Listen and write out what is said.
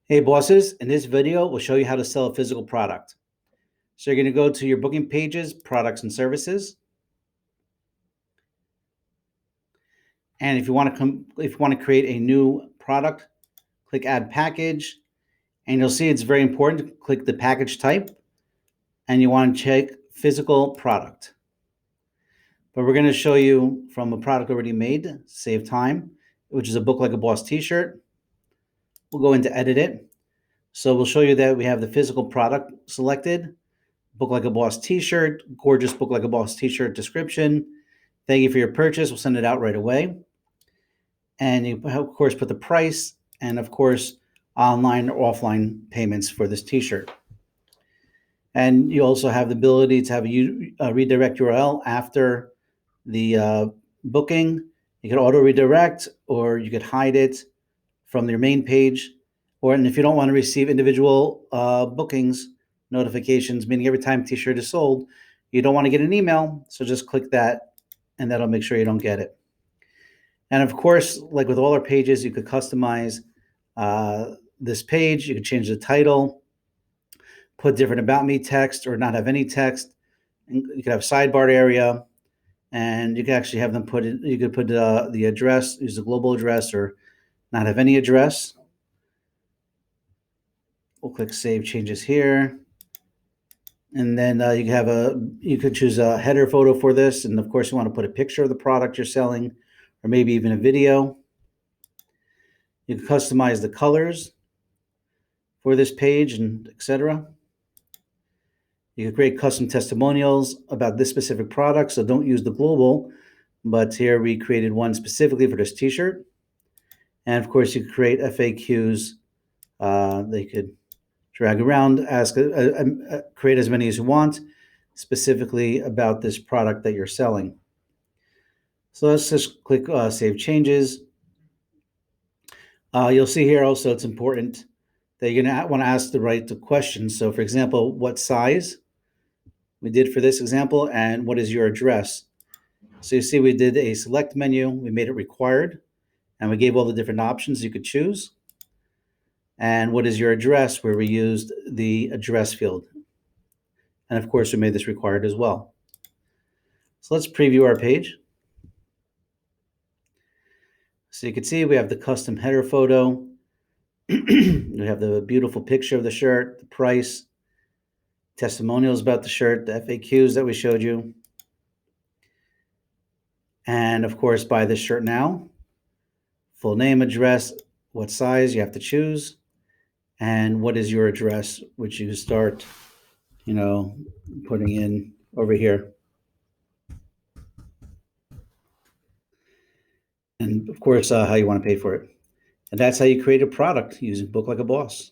Hey bosses, in this video, we'll show you how to sell a physical product. So you're going to go to your booking pages, products and services. And if you want to create a new product, click add package, and you'll see it's very important to click the package type, and you want to check physical product. But we're going to show you from a product already made, save time, which is a Book Like a Boss t-shirt. We'll go into edit it. So we'll show you that we have the physical product selected. Book Like a Boss t-shirt, gorgeous Book Like a Boss t-shirt description. Thank you for your purchase. We'll send it out right away. And you, of course, put the price and, of course, online or offline payments for this t-shirt. And you also have the ability to have a redirect URL after the booking. You could auto redirect, or you could hide it from your main page. And if you don't want to receive individual bookings notifications, meaning every time a t-shirt is sold, you don't want to get an email, so just click that, and that'll make sure you don't get it. And of course, like with all our pages, you could customize this page. You could change the title, put different about me text, or not have any text. You could have sidebar area, and you can actually have them put in, you could put the address, use the global address, or not have any address. We'll click Save Changes here. And then you could choose a header photo for this. And of course, you want to put a picture of the product you're selling, or maybe even a video. You can customize the colors for this page, and etc. You can create custom testimonials about this specific product. So don't use the global, but here we created one specifically for this t-shirt. And of course, you could create FAQs. They could drag around, ask, create as many as you want, specifically about this product that you're selling. So let's just click Save Changes. You'll see here also it's important that you're going to want to ask the right questions. So for example, what size we did for this example, and what is your address? So you see we did a select menu, we made it required, and we gave all the different options you could choose. And what is your address, where we used the address field. And of course, we made this required as well. So let's preview our page. So you can see we have the custom header photo. We have the beautiful picture of the shirt, the price, testimonials about the shirt, the FAQs that we showed you. And of course, buy this shirt now. Full name, address, what size you have to choose, and what is your address, which you start, putting in over here. And of course, how you want to pay for it. And that's how you create a product using Book Like a Boss.